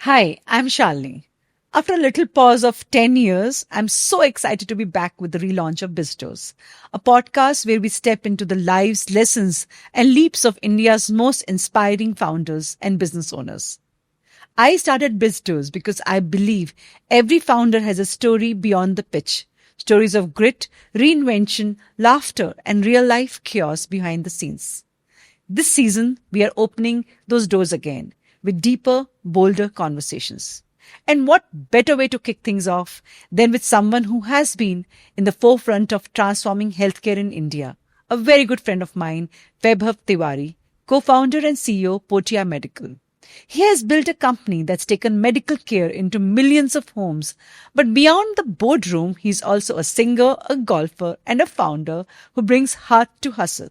Hi, I'm Shalini. After a little pause of 10 years, I'm so excited to be back with the relaunch of Bizdoors, a podcast where we step into the lives, lessons, and leaps of India's most inspiring founders and business owners. I started Bizdoors because I believe every founder has a story beyond the pitch. Stories of grit, reinvention, laughter, and real life chaos behind the scenes. This season, we are opening those doors again with deeper, bolder conversations. And what better way to kick things off than with someone who has been in the forefront of transforming healthcare in India, a very good friend of mine, Vaibhav Tewari, co-founder and CEO, Portea Medical. He has built a company that's taken medical care into millions of homes. But beyond the boardroom, he's also a singer, a golfer, and a founder who brings heart to hustle.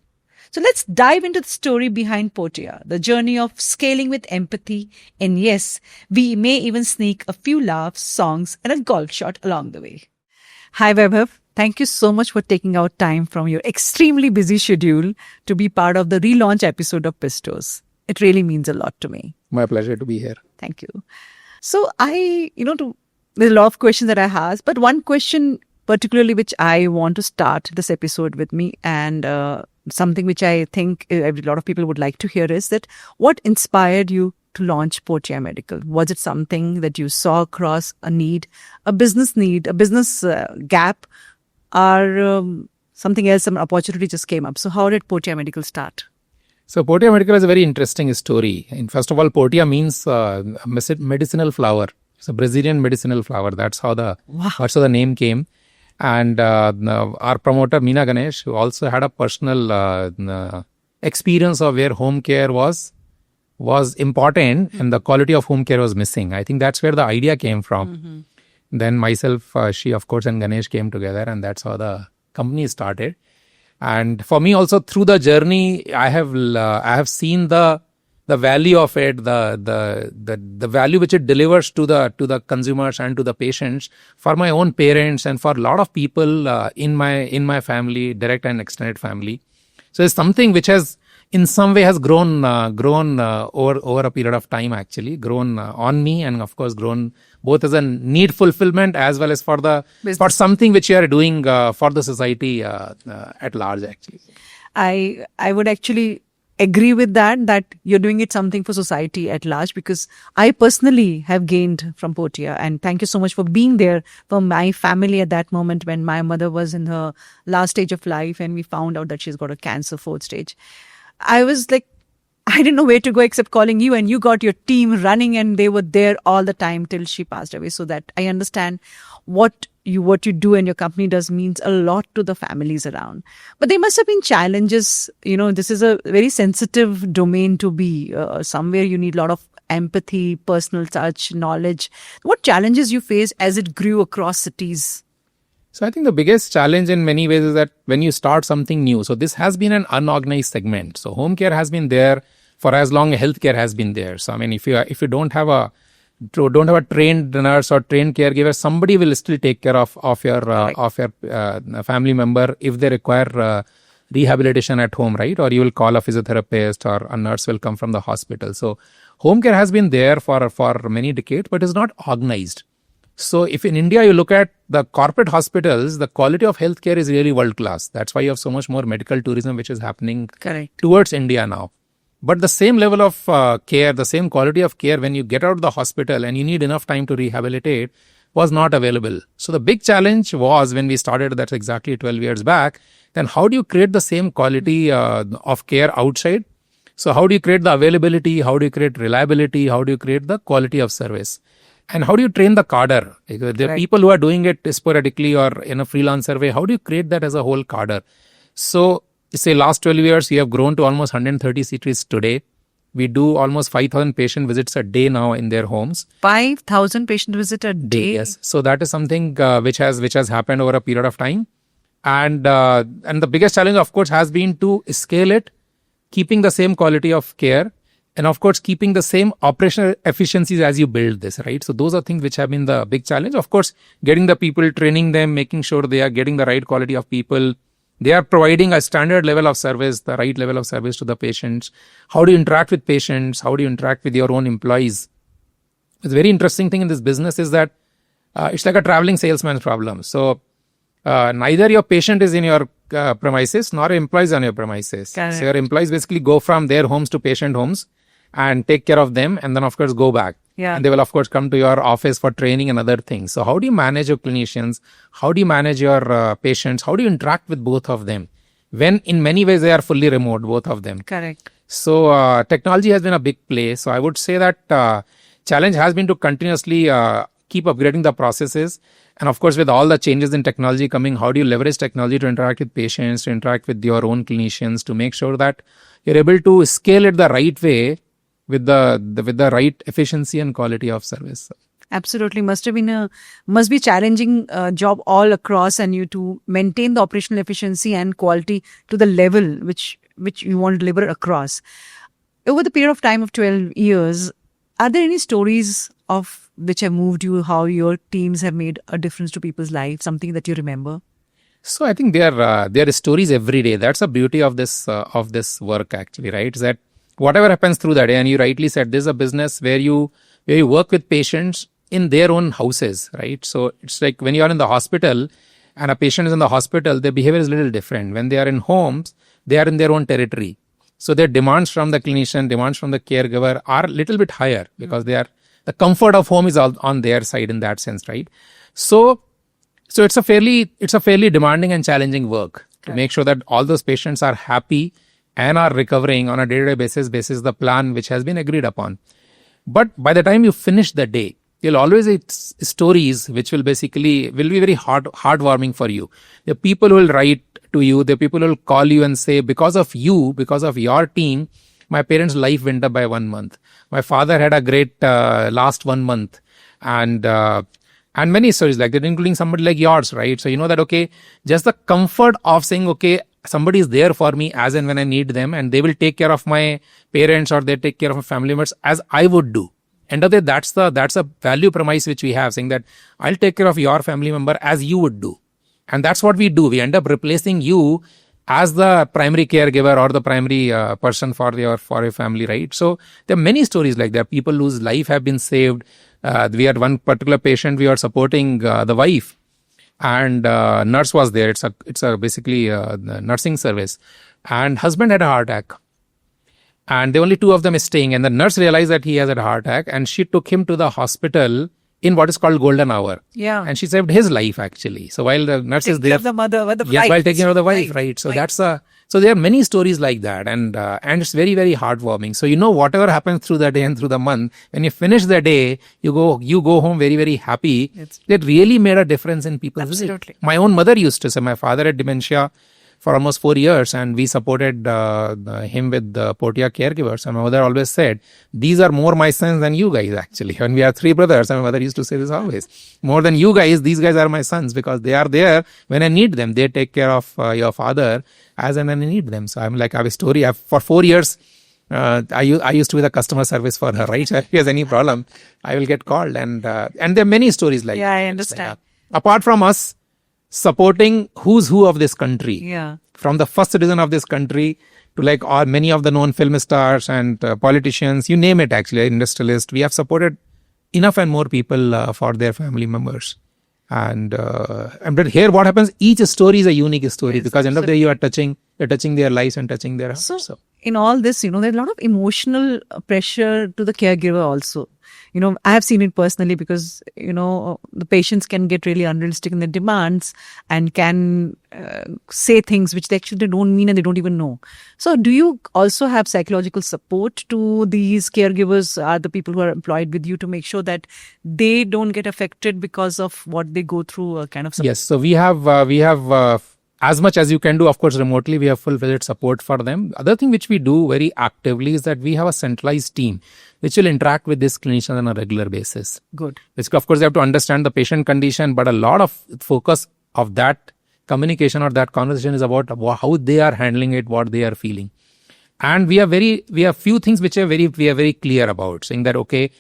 So let's dive into the story behind Portea, the journey of scaling with empathy. And yes, we may even sneak a few laughs, songs, and a golf shot along the way. Hi, Vaibhav. Thank you so much for taking out time from your extremely busy schedule to be part of the relaunch episode of Bizdoors. It really means a lot to me. My pleasure to be here. Thank you. So there's a lot of questions that I have, but one question particularly which I want to start this episode with me and something which I think a lot of people would like to hear is that what inspired you to launch Portea Medical? Was it something that you saw across a business gap, or something else, some opportunity just came up? So how did Portea Medical start? So Portea Medical is a very interesting story. And first of all, Portea means medicinal flower. It's a Brazilian medicinal flower. That's how the name came. And our promoter, Meena Ganesh, who also had a personal experience of where home care was important and the quality of home care was missing. I think that's where the idea came from. Mm-hmm. Then myself, she, of course, and Ganesh came together, and that's how the company started. And for me also, through the journey, I have seen the value of it, the value which it delivers to the consumers and to the patients, for my own parents and for a lot of people in my family, direct and extended family. So it's something which has in some way has grown over a period of time, actually grown on me, and of course grown both as a need fulfillment as well as for something which you are doing for the society at large. Actually, I would actually agree with that you're doing it something for society at large, because I personally have gained from Portea, and thank you so much for being there for my family at that moment when my mother was in her last stage of life and we found out that she's got a cancer 4th stage. I was like, I didn't know where to go except calling you, and you got your team running and they were there all the time till she passed away. So that I understand what you do and your company does means a lot to the families around. But there must have been challenges. This is a very sensitive domain to be. Somewhere you need a lot of empathy, personal touch, knowledge. What challenges you face as it grew across cities? So I think the biggest challenge in many ways is that when you start something new, so this has been an unorganized segment. So home care has been there for as long as healthcare has been there. So I mean, if you don't have a trained nurse or trained caregiver, somebody will still take care of your family member if they require rehabilitation at home, right? Or you will call a physiotherapist, or a nurse will come from the hospital. So home care has been there for many decades, but is not organized. So if in India you look at the corporate hospitals, the quality of healthcare is really world class. That's why you have so much more medical tourism which is happening towards India now. But the same level of care, the same quality of care when you get out of the hospital and you need enough time to rehabilitate was not available. So the big challenge was when we started, that's exactly 12 years back, then how do you create the same quality of care outside? So how do you create the availability? How do you create reliability? How do you create the quality of service? And how do you train the cadre? There are people who are doing it sporadically or in a freelancer way. How do you create that as a whole cadre? So say last 12 years, we have grown to almost 130 cities today. We do almost 5,000 patient visits a day now in their homes. 5,000 patient visits a day? Yes. So that is something which has happened over a period of time. And the biggest challenge, of course, has been to scale it, keeping the same quality of care, and of course, keeping the same operational efficiencies as you build this, right? So those are things which have been the big challenge. Of course, getting the people, training them, making sure they are getting the right quality of people. They are providing a standard level of service, the right level of service to the patients. How do you interact with patients? How do you interact with your own employees? it's very interesting thing in this business is that it's like a traveling salesman's problem. So neither your patient is in your premises nor your employees on your premises. Correct. So your employees basically go from their homes to patient homes and take care of them, and then of course go back. Yeah. And they will of course come to your office for training and other things. So how do you manage your clinicians? How do you manage your patients? How do you interact with both of them when in many ways they are fully remote, both of them? Correct. So technology has been a big play. So I would say that challenge has been to continuously keep upgrading the processes. And of course, with all the changes in technology coming, how do you leverage technology to interact with patients, to interact with your own clinicians, to make sure that you're able to scale it the right way with the right efficiency and quality of service. Absolutely. Must be challenging job all across, and you to maintain the operational efficiency and quality to the level which you want to deliver across. Over the period of time of 12 years, are there any stories of which have moved you, how your teams have made a difference to people's lives, something that you remember? So I think there are stories every day. That's the beauty of this work actually, right? Is that whatever happens through the day, and you rightly said, this is a business where you work with patients in their own houses, right? So it's like when you are in the hospital and a patient is in the hospital, their behavior is a little different. When they are in homes, they are in their own territory. So their demands from the clinician, demands from the caregiver are a little bit higher because the comfort of home is all on their side in that sense, right? So it's a fairly demanding and challenging work to make sure that all those patients are happy and are recovering on a day-to-day basis the plan which has been agreed upon. But by the time you finish the day, you'll always get stories which will be very heartwarming for you. The people who will write to you, the people who will call you and say, because of you, because of your team, my parents' life went up by 1 month. My father had a great last 1 month. And many stories like that, including somebody like yours, right? So you know that, okay, just the comfort of saying, okay, somebody is there for me as and when I need them, and they will take care of my parents or they take care of my family members as I would do. End of the day, that's a value premise which we have, saying that I'll take care of your family member as you would do. And that's what we do. We end up replacing you as the primary caregiver or the primary person for your family, right? So there are many stories like that. People whose life have been saved. We had one particular patient, we are supporting the wife, and nurse was there. It's a basically nursing service, and husband had a heart attack, and the only two of them is staying, and the nurse realized that he has a heart attack, and she took him to the hospital in what is called golden hour. Yeah. And she saved his life actually. So while the nurse is there, the mother, while while taking care of the wife, right? So so there are many stories like that, and it's very, very heartwarming. So whatever happens through the day and through the month, when you finish the day, you go home very, very happy. That really made a difference in people's lives. Absolutely. My own mother used to say, my father had dementia for almost 4 years, and we supported him with the Portea caregivers. And my mother always said, these are more my sons than you guys actually. When we have 3 brothers, and my mother used to say this always, more than you guys, these guys are my sons because they are there when I need them. They take care of your father as and when I need them. So I'm like, I have a story. For 4 years, I used to be the customer service for her, right? So if he has any problem, I will get called. And there are many stories like that. Yeah, I understand. Apart from us supporting who's who of this country. Yeah. From the first citizen of this country to like many of the known film stars and politicians, you name it actually, industrialists. We have supported enough and more people for their family members. And but here what happens, each story is a unique story, because end of the day you're touching their lives and touching their hearts. So in all this, there's a lot of emotional pressure to the caregiver also. I have seen it personally because, the patients can get really unrealistic in their demands and can say things which they actually don't mean and they don't even know. So do you also have psychological support to these caregivers, are the people who are employed with you, to make sure that they don't get affected because of what they go through kind of support? Yes. So we have as much as you can do, of course, remotely, we have full-fledged support for them. Other thing which we do very actively is that we have a centralized team which will interact with this clinician on a regular basis. Good. Which, of course, they have to understand the patient condition, but a lot of focus of that communication or that conversation is about how they are handling it, what they are feeling. And we have few things which we are very clear about, saying that, okay,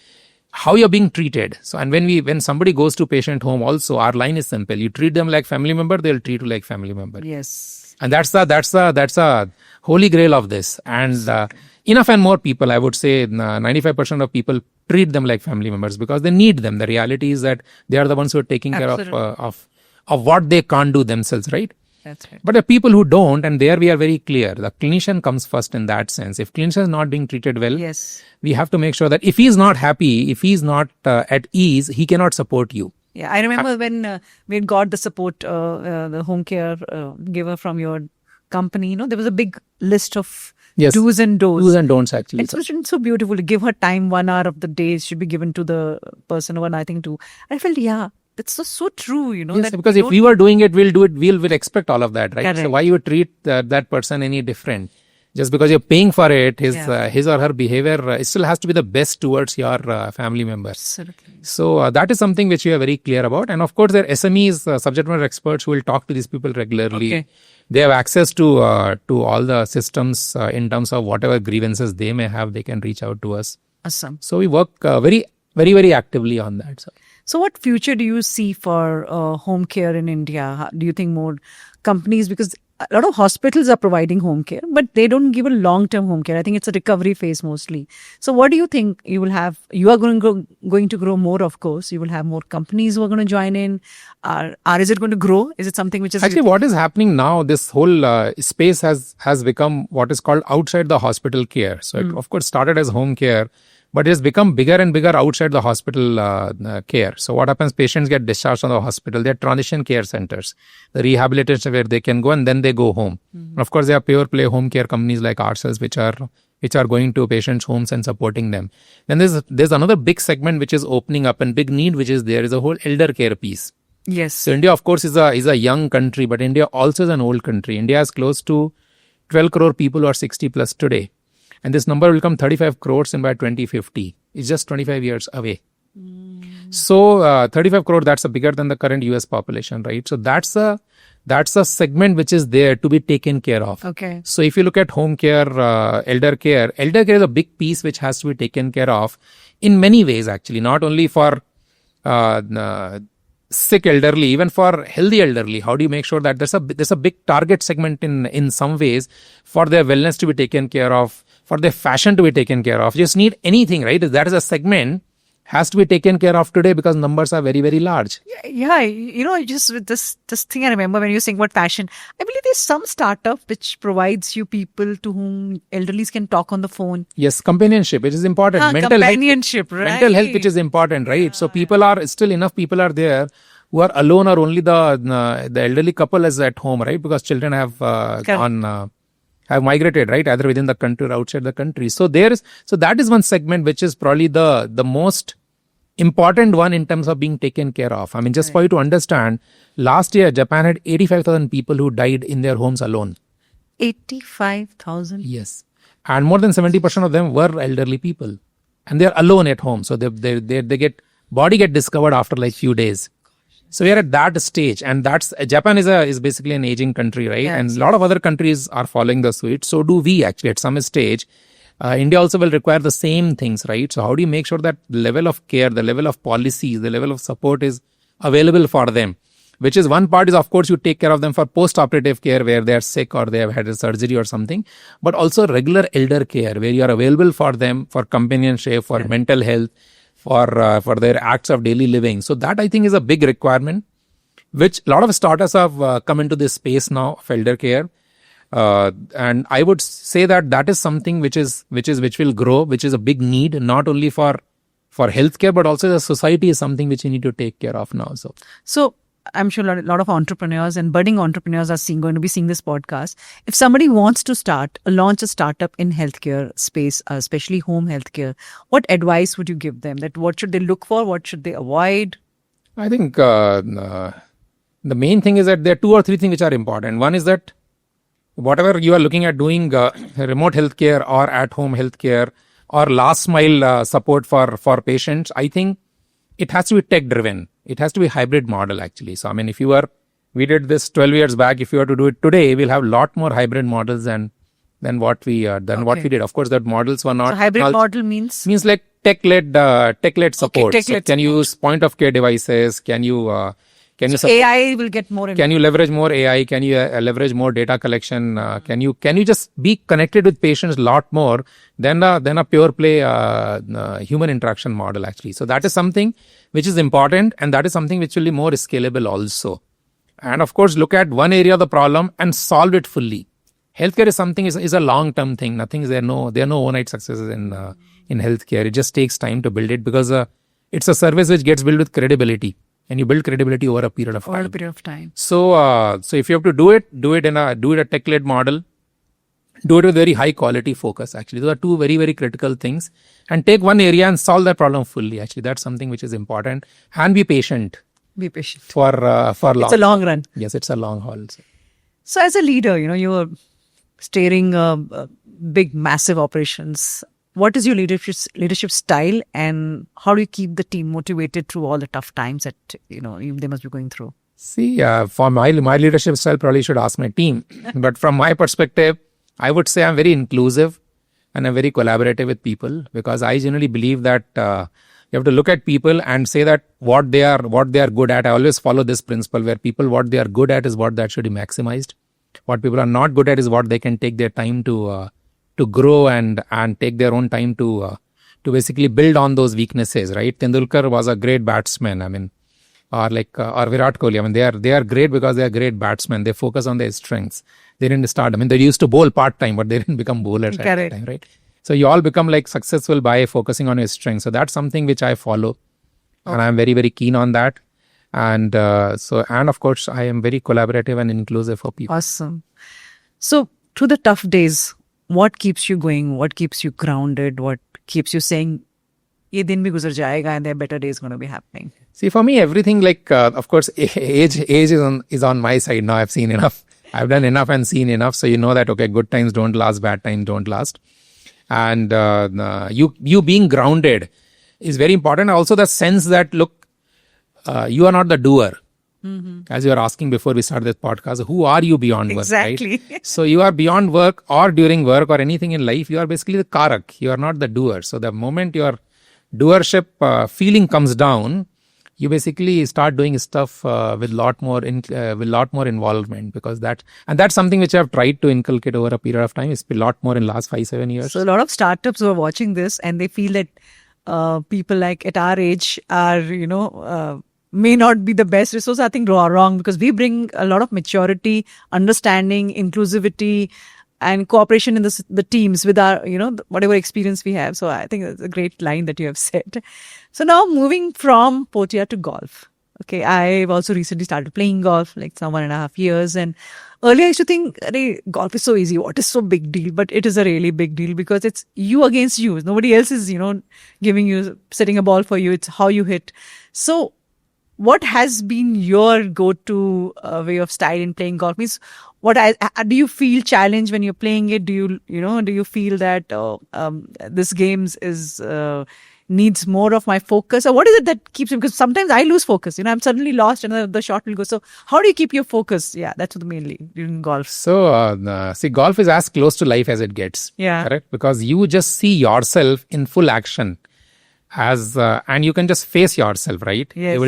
how you're being treated. So, and when somebody goes to patient home also, our line is simple. You treat them like family member, they'll treat you like family member. Yes. And that's a holy grail of this. And enough and more people, I would say 95% of people treat them like family members because they need them. The reality is that they are the ones who are taking care of what they can't do themselves, right? That's right. But the people who don't, and there we are very clear, the clinician comes first in that sense. If clinician is not being treated well, Yes. we have to make sure that if he is not happy, if he is not at ease, he cannot support you. Yeah, I remember when we got the support, the home care giver from your company, there was a big list of do's and don'ts. Do's and don'ts, actually. It's written so beautiful. To give her time, 1 hour of the day should be given to the person, one, I think, two. I felt, that's so true, Yes, because if we were doing it, we'll expect all of that, right? Correct. So why you would treat that person any different? Just because you're paying for it, his or her behavior it still has to be the best towards your family members. Absolutely. So that is something which we are very clear about. And of course, there are SMEs, subject matter experts, who will talk to these people regularly. Okay. They have access to all the systems in terms of whatever grievances they may have. They can reach out to us. Awesome. So we work very, very, very actively on that. So what future do you see for home care in India? Do you think more companies, because a lot of hospitals are providing home care, but they don't give a long-term home care. I think it's a recovery phase mostly. So what do you think you will have? You are going to grow more, of course. You will have more companies who are going to join in. Or is it going to grow? Is it something which is... Actually, what is happening now, this whole space has become what is called outside the hospital care. So it, of course, started as home care, but it has become bigger and bigger outside the hospital care. So what happens, patients get discharged from the hospital. They are transition care centers, the rehabilitation where they can go and then they go home. And of course, there are pure play home care companies like ourselves, which are going to patients' homes and supporting them. Then there's another big segment which is opening up, and big need which is there is a whole elder care piece. Yes. So India, of course, is a young country, but India also is an old country. India has close to 12 crore people who are 60 plus today. And this number will come 35 crores in by 2050. It's just 25 years away. So 35 crore, that's bigger than the current US population, right? So that's a segment which is there to be taken care of. Okay. So if you look at home care, elder care is a big piece which has to be taken care of in many ways, actually, not only for sick elderly, even for healthy elderly. How do you make sure that there's a big target segment in some ways for their wellness to be taken care of, for their fashion to be taken care of? You just need anything, right? That is a segment has to be taken care of today because numbers are very, very large. Yeah. Just with this thing, I remember when you saying about fashion, I believe there's some startup which provides you people to whom elderlies can talk on the phone. Yes, companionship, which is important. Companionship, right? Mental health, which is important, right? So enough people are there who are alone, or only the elderly couple is at home, right? Because children have migrated, right? Either within the country or outside the country. So that is one segment which is probably the most important one in terms of being taken care of. I mean, just for you to understand, last year, Japan had 85,000 people who died in their homes alone. 85,000? Yes. And more than 70% of them were elderly people. And they're alone at home. So they get discovered after like few days. So we are at that stage, and Japan is basically an aging country, right? Yes. And a lot of other countries are following the suit. So do we actually at some stage. India also will require the same things, right? So how do you make sure that the level of care, the level of policies, the level of support is available for them? Which is one part is, of course, you take care of them for post-operative care where they are sick or they have had a surgery or something, but also regular elder care where you are available for them for companionship, for mental health, for their acts of daily living. So that I think is a big requirement, which a lot of startups have come into this space now of elder care. And I would say that is something which will grow, which is a big need, not only for healthcare, but also the society is something which you need to take care of now. So I'm sure a lot of entrepreneurs and budding entrepreneurs are going to be seeing this podcast. If somebody wants to launch a startup in healthcare space, especially home healthcare, what advice would you give them? That what should they look for? What should they avoid? I think the main thing is that there are 2 or 3 things which are important. One is that whatever you are looking at doing, remote healthcare or at-home healthcare or last mile support for patients, I think it has to be tech-driven. It has to be a hybrid model, actually. So, I mean, we did this 12 years back. If you were to do it today, we'll have a lot more hybrid models than what we did. Of course, that models were not. So hybrid model means like tech-led support. Okay, so can you use point-of-care devices? Can you Can you AI will get more. Can you leverage more AI? Can you leverage more data collection? Can you just be connected with patients a lot more than a pure play human interaction model actually? So that is something which is important, and that is something which will be more scalable also. And of course, look at one area of the problem and solve it fully. Healthcare is something is a long term thing. Nothing is there. There are no overnight successes in healthcare. It just takes time to build it, because it's a service which gets built with credibility. And you build credibility over a period of time. So if you have to do it in a tech-led model, do it with very high quality focus. Actually, those are two very, very critical things. And take one area and solve that problem fully. Actually, that's something which is important. And be patient. Be patient. For long. It's a long run. Yes, it's a long haul. So as a leader, you're steering big, massive operations. What is your leadership style, and how do you keep the team motivated through all the tough times that they must be going through? See, for my leadership style, probably should ask my team. But from my perspective, I would say I'm very inclusive and I'm very collaborative with people, because I generally believe that you have to look at people and say that what they are good at. I always follow this principle where people, what they are good at is what that should be maximized. What people are not good at is what they can take their time to grow and take their own time to basically build on those weaknesses, right? Tendulkar was a great batsman. I mean, or Virat Kohli. I mean, they are great because they are great batsmen. They focus on their strengths. They didn't start. I mean, they used to bowl part-time, but they didn't become bowlers at that time, right? So you all become successful by focusing on your strengths. So that's something which I follow. Okay. And I'm very, very keen on that. And of course, I am very collaborative and inclusive for people. Awesome. So through the tough days, what keeps you going? What keeps you grounded? What keeps you saying, "Ye din bhi guzar jayega and there are better days going to be happening"? See, for me, everything of course, age is on my side now. I've seen enough. I've done enough and seen enough. So you know that, okay, good times don't last, bad times don't last. And you being grounded is very important. Also the sense that, look, you are not the doer. Mm-hmm. As you were asking before we started this podcast, who are you beyond work? Exactly. Right? So you are beyond work or during work or anything in life. You are basically the karak. You are not the doer. So the moment your doership feeling comes down, you basically start doing stuff with lot more involvement, because that's something which I've tried to inculcate over a period of time. It's been a lot more in the last 5-7 years. So a lot of startups who are watching this and they feel that people like at our age are may not be the best resource. I think wrong, because we bring a lot of maturity, understanding, inclusivity, and cooperation in the teams with our, whatever experience we have. So I think it's a great line that you have said. So now moving from Portea to golf. Okay, I've also recently started playing golf, some 1.5 years. And earlier I used to think, golf is so easy. What is so big deal? But it is a really big deal, because it's you against you. Nobody else is, setting a ball for you. It's how you hit. So what has been your go-to way of style in playing golf? Means, do you feel challenged when you're playing it? Do you feel that this game needs more of my focus, or what is it that keeps you? Because sometimes I lose focus. I'm suddenly lost, and the shot will go. So how do you keep your focus? Yeah, that's mainly during golf. So see, golf is as close to life as it gets. Yeah, correct. Because you just see yourself in full action. And you can just face yourself, right? Yes.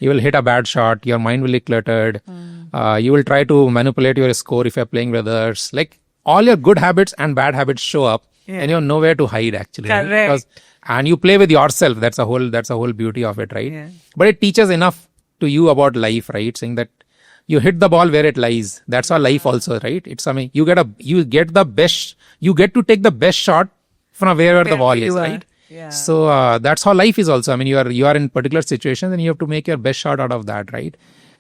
You will hit a bad shot, your mind will be cluttered, you will try to manipulate your score if you're playing with others. All your good habits and bad habits show up, and you have nowhere to hide actually. Correct. Right? And you play with yourself. That's a whole beauty of it, right? Yeah. But it teaches enough to you about life, right? Saying that you hit the ball where it lies. That's our life also, right? It's you get to take the best shot from wherever the ball is, right? Yeah. So that's how life is also. I mean, you are in particular situations and you have to make your best shot out of that, right?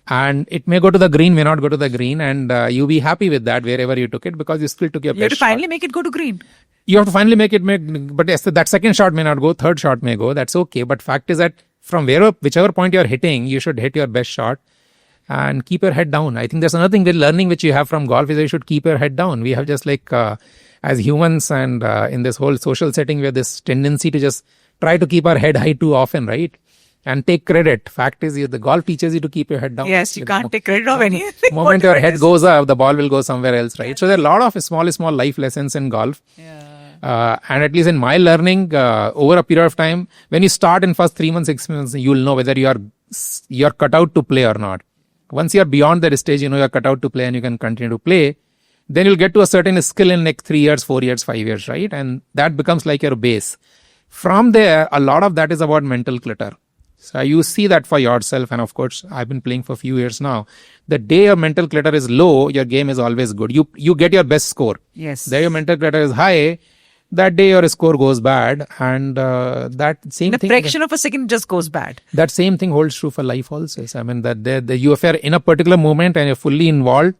And it may go to the green, may not go to the green, and you be happy with that wherever you took it, because you still took your best shot. You have to finally make it go to green. You have to finally make it, but yes, that second shot may not go, third shot may go, that's okay. But fact is that from whichever point you're hitting, you should hit your best shot and keep your head down. I think there's another thing, the learning which you have from golf is that you should keep your head down. We have just as humans and in this whole social setting, we have this tendency to just try to keep our head high too often, right? And take credit. Fact is, the golf teaches you to keep your head down. Yes, you can't take credit of anything. The moment your head goes up, the ball will go somewhere else, right? So there are a lot of small life lessons in golf. Yeah. And at least in my learning, over a period of time, when you start in first 3 months, 6 months, you will know whether you're cut out to play or not. Once you're beyond that stage, you know you're cut out to play and you can continue to play. Then you'll get to a certain skill in next 3 years, 4 years, 5 years, right? And that becomes like your base. From there, a lot of that is about mental clutter. So you see that for yourself. And of course, I've been playing for a few years now. The day your mental clutter is low, your game is always good. You get your best score. Yes. The day your mental clutter is high, that day your score goes bad. And that same in a thing. fraction of a second, it just goes bad. That same thing holds true for life also. So, I mean, that if you're in a particular moment and you're fully involved,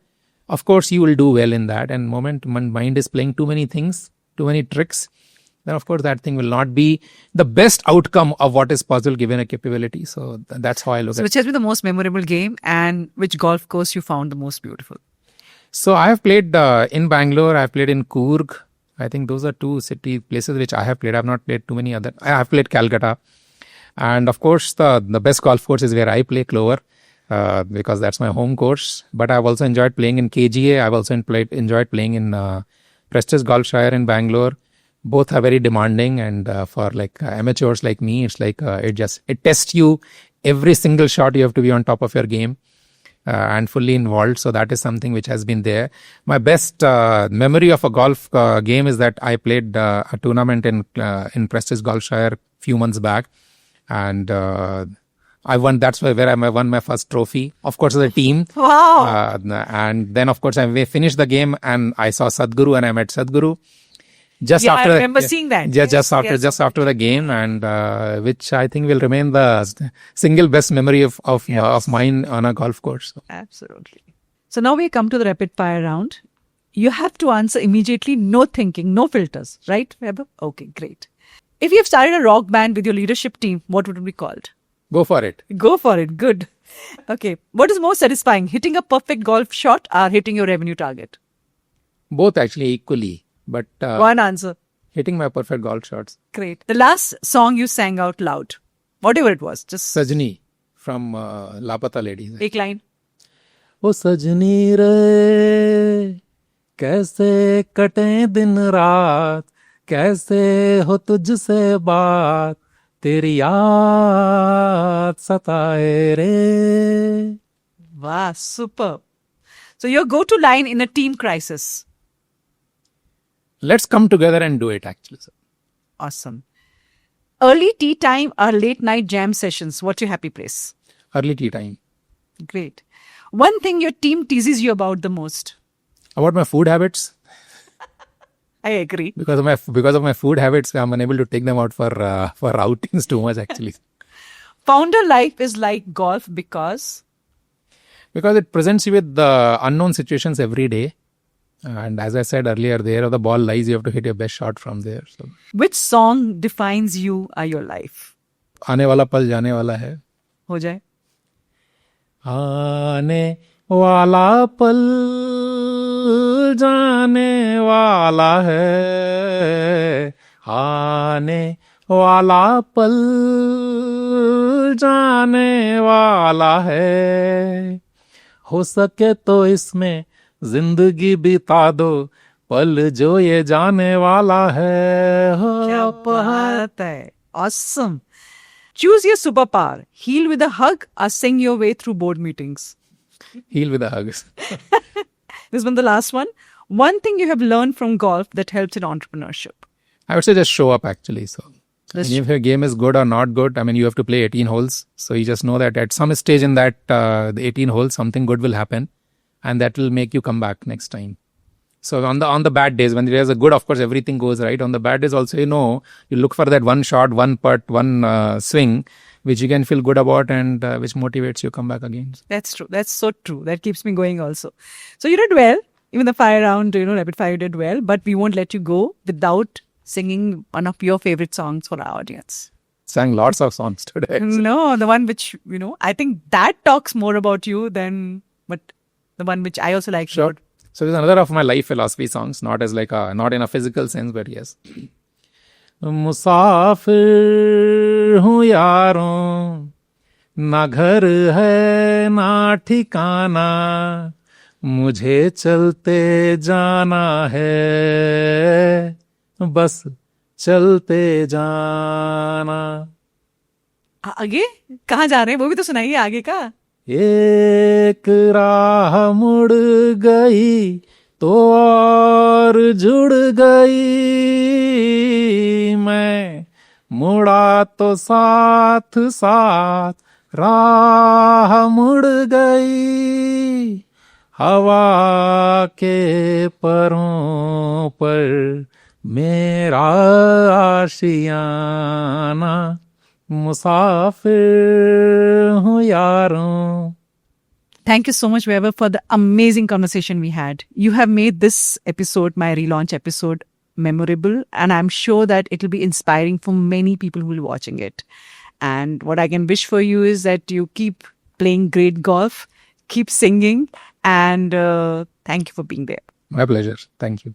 of course, you will do well in that. And moment mind is playing too many things, too many tricks, then of course that thing will not be the best outcome of what is possible given a capability. So that's how I look at it. Which has been the most memorable game, and which golf course you found the most beautiful? So I have played in Bangalore, I have played in Coorg. I think those are two city places which I have played. I have not played too many other. I have played Calcutta. And of course, the best golf course is where I play, Clover, because that's my home course. But I've also enjoyed playing in KGA. I've also enjoyed playing in Prestige Golfshire in Bangalore. Both are very demanding, and for like amateurs like me, it's like it tests you. Every single shot you have to be on top of your game and fully involved. So that is something which has been there. My best memory of a golf game is that I played a tournament in Prestige Golfshire few months back, and I won. That's where I won my first trophy. Of course, as a team. Wow! And then of course I finished the game, and I saw Sadhguru, and I met Sadhguru. I remember seeing that. Just after the game, and which I think will remain the single best memory of mine on a golf course. So. Absolutely. So now we come to the rapid fire round. You have to answer immediately, no thinking, no filters, right, Vaibhav? Okay, great. If you have started a rock band with your leadership team, what would it be called? Go for it. Go for it. Good. Okay. What is more satisfying, hitting a perfect golf shot or hitting your revenue target? Both actually equally. But one answer. Hitting my perfect golf shots. Great. The last song you sang out loud, whatever it was, just Sajni from Lapata Ladies. Ek line. O Sajni re, kaise kate din raat, kaise ho tujhse baat, teri yaad sataye re. Wow, superb. So your go-to line in a team crisis. Let's come together and do it, actually. Sir. Awesome. Early tea time or late night jam sessions? What's your happy place? Early tea time. Great. One thing your team teases you about the most? About my food habits. I agree. Because of my food habits, I'm unable to take them out for outings too much, actually. Founder life is like golf because it presents you with the unknown situations every day. And as I said earlier, there the ball lies, you have to hit your best shot from there. So. Which song defines you or your life? आने वाला पल जाने वाला है. हो जाए. आने वाला पल जाने वाला है. आने वाला पल जाने वाला है. हो सके तो इसमें जिंदगी बिता दो, पल जो ये जाने वाला है. क्या बात है. Awesome. Choose your superpower. Heal with a hug or sing your way through board meetings? Heal with a hug. This one, the last one. One thing you have learned from golf that helps in entrepreneurship? I would say just show up, actually. So if your game is good or not good, I mean, you have to play 18 holes. So you just know that at some stage in that the 18 holes, something good will happen. And that will make you come back next time. So on the bad days, when there's a good, of course, everything goes right. On the bad days also, you look for that one shot, one putt, one swing, which you can feel good about and which motivates you to come back again. That's true. That's so true. That keeps me going also. So you did well. Even the fire round, rapid fire, you did well. But we won't let you go without singing one of your favorite songs for our audience. Sang lots of songs today. No, the one which, I think that talks more about you than... But the one which I also like. Sure. So this is another of my life philosophy songs, not in a physical sense, but yes. मुसाफिर हूँ यारों, ना घर है ना ठिकाना, मुझे चलते जाना है, बस चलते जाना। आगे कहाँ जा रहे हैं वो भी तो सुनाइए आगे का। एक राह मुड़ गई तो और जुड़ गई, मैं मुड़ा तो साथ साथ राह मुड़ गई, हवा के परों पर मेरा आशियाना, मुसाफिर हूँ यारों। Thank you so much, Vaibhav, for the amazing conversation we had. You have made this episode, my relaunch episode, memorable, and I'm sure that it will be inspiring for many people who will be watching it. And what I can wish for you is that you keep playing great golf, keep singing, and thank you for being there. My pleasure. Thank you.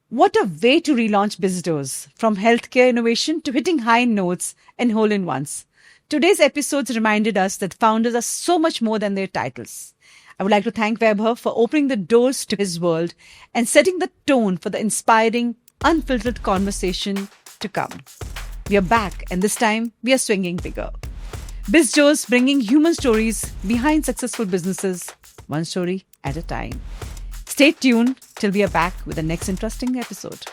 What a way to relaunch Bizdoors, from healthcare innovation to hitting high notes and hole-in-ones. Today's episodes reminded us that founders are so much more than their titles. I would like to thank Vaibhav for opening the doors to his world and setting the tone for the inspiring, unfiltered conversation to come. We are back, and this time we are swinging bigger. Bizdoors, bringing human stories behind successful businesses, one story at a time. Stay tuned till we are back with the next interesting episode.